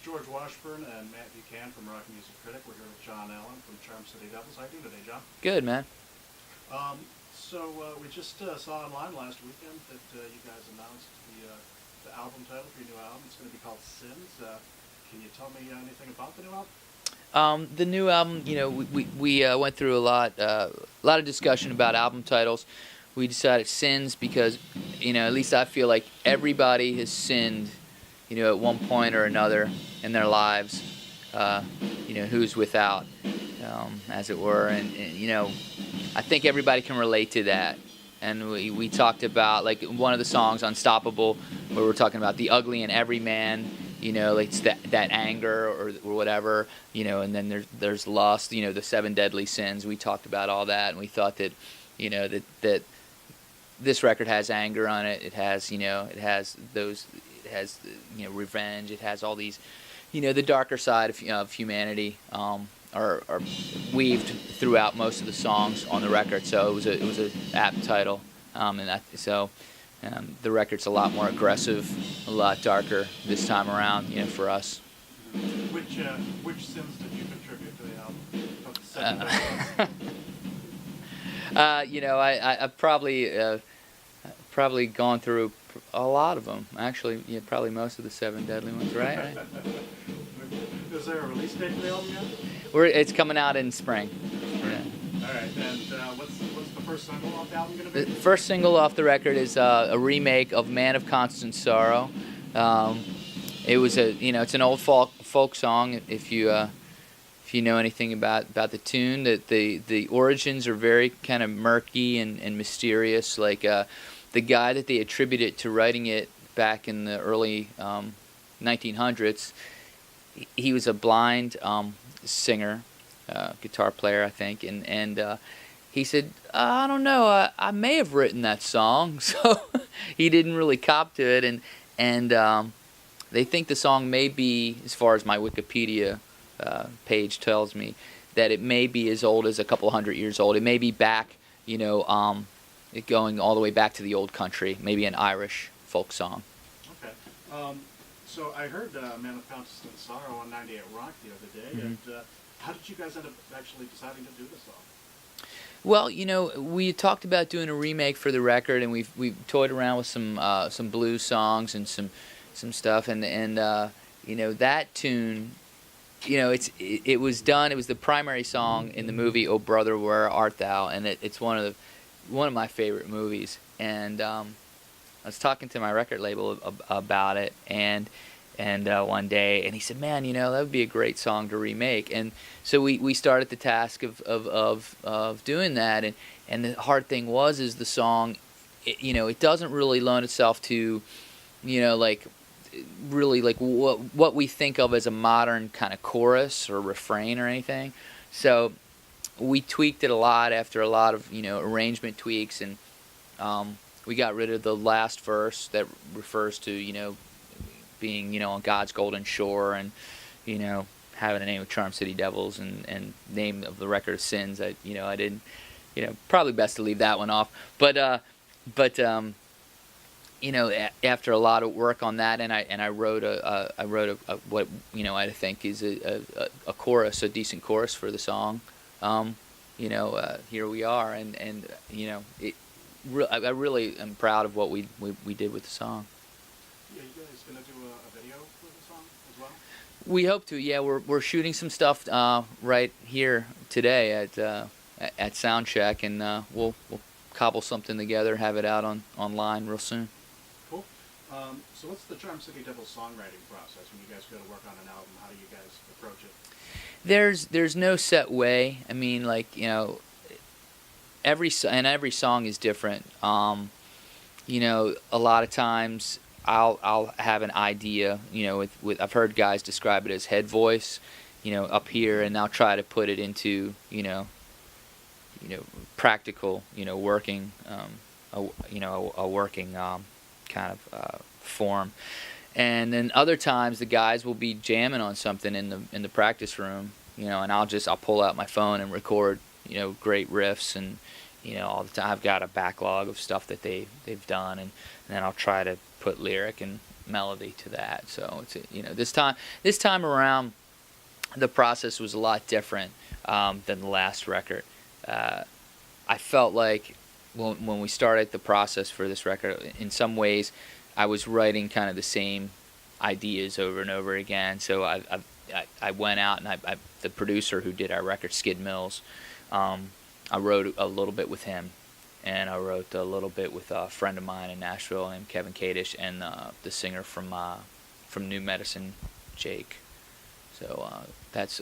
George Washburn and Matt Buchanan from Rock Music Critic. We're here with John Allen from Charm City Devils. How are you doing today, John? Good, man. We just saw online last weekend that you guys announced the album title for your new album. It's going to be called Sins. Can you tell me anything about the new album? The new album, we went through a lot of discussion about album titles. We decided Sins because, at least I feel like everybody has sinned, at one point or another in their lives, who's without, as it were. And I think everybody can relate to that. And we talked about, like, one of the songs, Unstoppable, where we're talking about the ugly in every man, like it's that anger or whatever, and then there's lust, the 7 deadly sins. We talked about all that, and we thought that, that this record has anger on it. It has, revenge. It has all these, the darker side of humanity are weaved throughout most of the songs on the record. So it was a apt title, the record's a lot more aggressive, a lot darker this time around, for us. Which sins did you contribute to the album? Of the 7 deadly sins? I've probably gone through a lot of them. Actually, probably most of the 7 deadly ones, right? Is there a release date for the album yet? It's coming out in spring. Yeah. All right, and what's the first single off the album going to be? The first single off the record is a remake of "Man of Constant Sorrow." It was it's an old folk song. If you know anything about the tune, that the origins are very kind of murky and mysterious. Like the guy that they attribute it to writing it back in the early 1900s, he was a blind singer, guitar player, I think, and he said, I don't know, I may have written that song. So he didn't really cop to it, and they think the song may be, as far as my Wikipedia page tells me, that it may be as old as a couple hundred years old. It may be back, it going all the way back to the old country, maybe an Irish folk song. Okay. So I heard Man of Constant Sorrow on 98 Rock the other day, and how did you guys end up actually deciding to do this song? Well, we talked about doing a remake for the record, and we've toyed around with some blues songs and some stuff, and that tune, it was done. It was the primary song in the movie "Oh Brother, Where Art Thou," and it's one of my favorite movies. And I was talking to my record label about it, and one day, and he said, "Man, that would be a great song to remake." And so we started the task of doing that. And the hard thing is the song, it doesn't really loan itself to, really like what we think of as a modern kind of chorus or refrain or anything. So we tweaked it a lot after a lot of arrangement tweaks, and we got rid of the last verse that refers to being on God's golden shore, and having the name of Charm City Devils, and name of the record of Sins. I didn't, probably best to leave that one off. But after a lot of work on that, and I wrote what I think is a chorus, a decent chorus for the song. Here we are, and I really am proud of what we did with the song. Yeah, you guys gonna do a video for the song as well? We hope to. Yeah, we're shooting some stuff right here today at Soundcheck, and we'll cobble something together, have it out online real soon. Cool. So what's the Charm City Devils songwriting process when you guys go to work on an album? How do you guys approach it? There's no set way. I mean, like, every song is different. A lot of times I'll have an idea. With I've heard guys describe it as head voice, up here, and I'll try to put it into practical, working, a working kind of form. And then other times the guys will be jamming on something in the practice room, and I'll pull out my phone and record, great riffs and all the time. I've got a backlog of stuff that they've done, and then I'll try to put lyric and melody to that. So it's this time around, the process was a lot different than the last record. I felt like when we started the process for this record, in some ways, I was writing kind of the same ideas over and over again. So I went out and the producer who did our record, Skid Mills, I wrote a little bit with him, and I wrote a little bit with a friend of mine in Nashville named Kevin Kadish, and the singer from New Medicine, Jake. So that's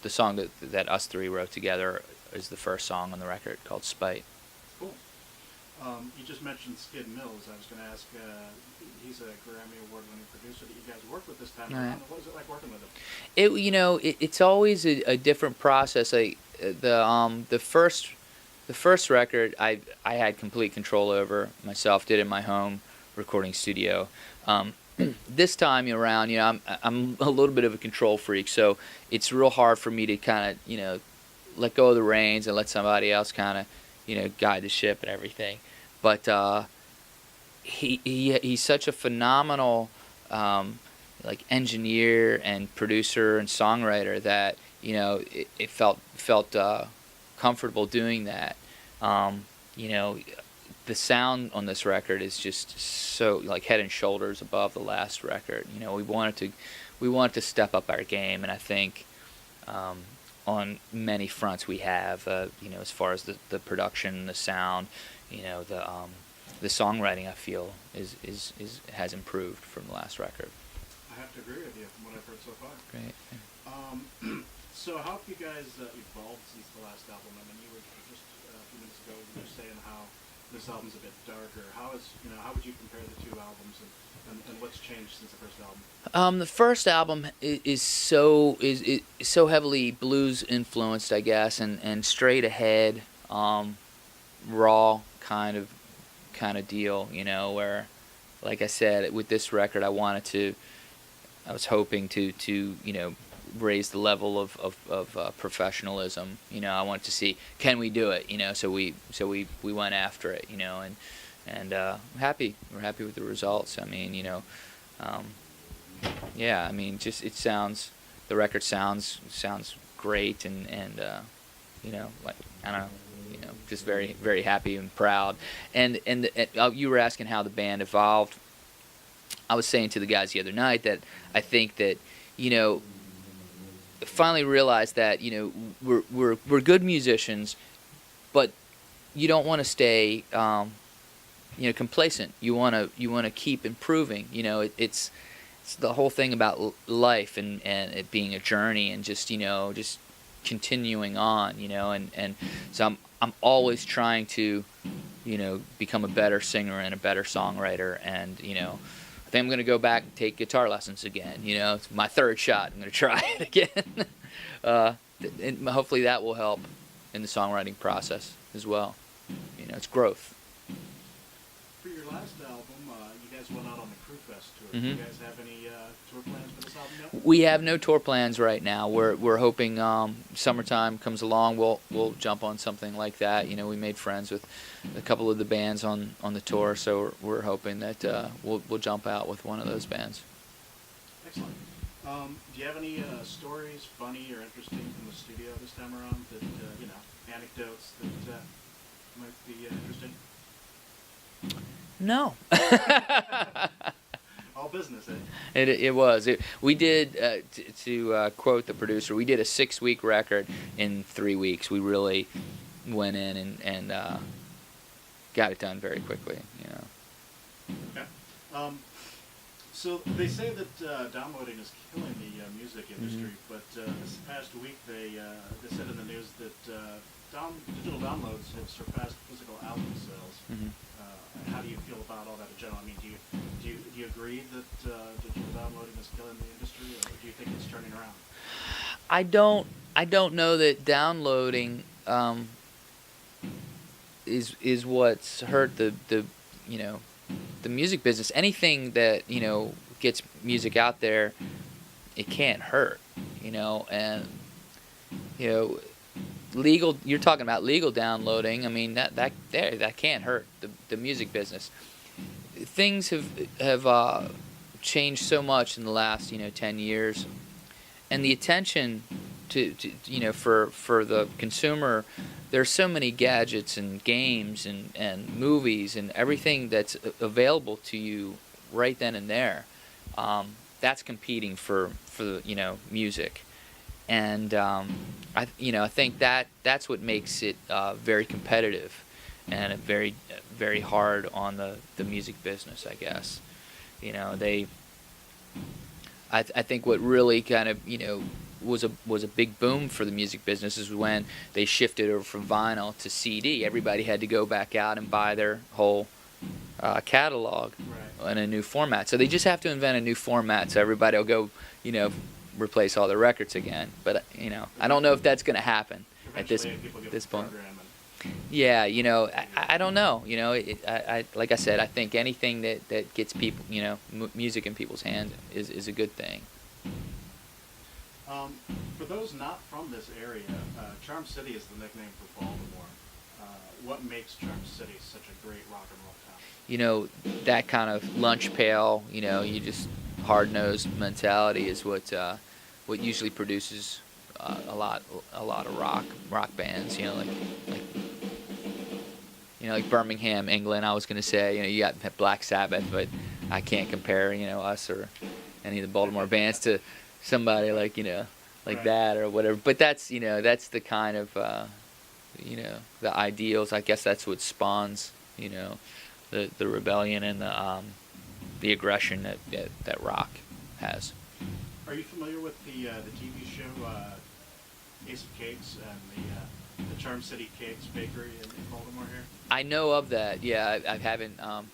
the song that us three wrote together is the first song on the record, called Spite. Cool. You just mentioned Skid Mills. I was going to ask, he's a Grammy Award-winning producer that you guys worked with this time around. What was it like working with him? It's always a different process. Like the first record, I had complete control over myself. Did it in my home recording studio. This time around, I'm a little bit of a control freak, so it's real hard for me to kind of let go of the reins and let somebody else kind of guide the ship and everything. But he's such a phenomenal like engineer and producer and songwriter that it felt comfortable doing that. The sound on this record is just so like head and shoulders above the last record. We wanted to step up our game, and I think on many fronts we have. As far as the production, the sound, the songwriting, I feel has improved from the last record. I have to agree with you from what I've heard so far. Great. So how have you guys evolved since the last album? I mean, you were just a few minutes ago you were saying how this album's a bit darker. How would you compare the two albums, and what's changed since the first album? The first album is so heavily blues influenced, I guess, and straight ahead, raw kind of deal. Where, like I said, with this record, I was hoping to raise the level of professionalism. I wanted to see, can we do it? So we went after it. And we're happy with the results. I mean, yeah. I mean, just the record sounds great, and like I don't know. Just very, very happy and proud. And you were asking how the band evolved. I was saying to the guys the other night that I think that finally realized that we're good musicians, but you don't want to stay complacent. You want to keep improving. It's the whole thing about life and it being a journey, and just continuing on. And so I'm always trying to become a better singer and a better songwriter, and I think I'm going to go back and take guitar lessons again. It's my third shot. I'm going to try it again. And hopefully that will help in the songwriting process as well. It's growth. For your last album, you guys went out on the Crew Fest tour. Mm-hmm. Do you guys have any tour plans for this album yet? We have no tour plans right now. We're hoping summertime comes along, we'll jump on something like that. We made friends with a couple of the bands on the tour, so we're hoping that we'll jump out with one of those bands. Excellent. Do you have any stories, funny or interesting, from the studio this time around that anecdotes that might be interesting? No. All business, eh? It was. We did, to quote the producer, we did a 6-week record in 3 weeks. We really went in and got it done very quickly. Okay. So they say that downloading is killing the music industry, but this past week they said in the news that digital downloads have surpassed physical album sales. Mm-hmm. How do you feel about all that in general? I mean, do you agree that digital downloading is killing the industry, or do you think it's turning around? I don't know that downloading is what's hurt the music business. Anything that gets music out there, it can't hurt. And legal. You're talking about legal downloading. I mean, that can't hurt the music business. Things have changed so much in the last 10 years, and the attention to for the consumer. There's so many gadgets and games and movies and everything that's available to you right then and there. That's competing for the music, and I think that's what makes it very competitive and very very hard on the music business, I guess. I think what really kind of was a big boom for the music business is when they shifted over from vinyl to CD. Everybody had to go back out and buy their whole catalog in a new format. So they just have to invent a new format so everybody will go, replace all their records again. But I don't know if that's going to happen at this point. Yeah, I don't know. I like I said, I think anything that gets people, music in people's hands is a good thing. For those not from this area, Charm City is the nickname for Baltimore. What makes Charm City such a great rock and roll town? That kind of lunch pail, you just hard-nosed mentality is what usually produces a lot of rock bands. Like Birmingham, England. I was going to say, you got Black Sabbath, but I can't compare, us or any of the Baltimore bands to somebody like, like that or whatever. But that's, that's the kind of, the ideals. I guess that's what spawns, the rebellion and the aggression that rock has. Are you familiar with the TV show Ace of Cakes and the Charm City Cakes Bakery in Baltimore here? I know of that. Yeah, I haven't. I'm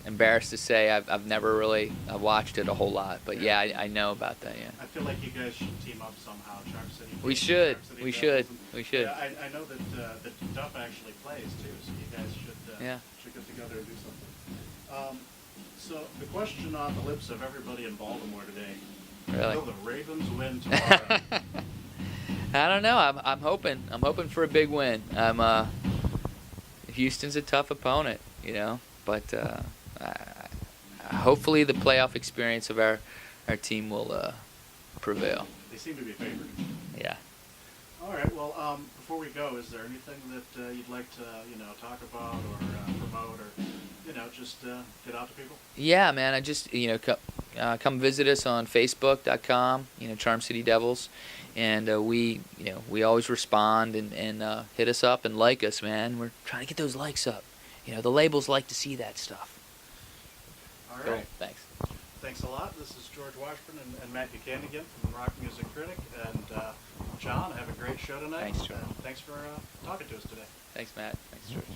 embarrassed to say I've never really watched it a whole lot. But yeah, I know about that. Yeah. I feel like you guys should team up somehow. Charm City. We should. City We Devils. should. We should. Yeah, I know that Duff actually plays too, so you guys should get together and do something. So the question on the lips of everybody in Baltimore today: Really? Will the Ravens win tomorrow? I don't know. I'm hoping. I'm hoping for a big win. Houston's a tough opponent, but hopefully the playoff experience of our team will prevail. They seem to be favored. Yeah. All right. Well, before we go, is there anything that you'd like to talk about or promote or just get out to people? Yeah, man. I just come visit us on Facebook.com. Charm City Devils. And we always respond and hit us up and like us, man. We're trying to get those likes up. The labels like to see that stuff. All right. Cool. Thanks. Thanks a lot. This is George Washburn and Matt Buchanan again from Rock Music Critic. And John, have a great show tonight. Thanks, George. Thanks for talking to us today. Thanks, Matt. Thanks, George.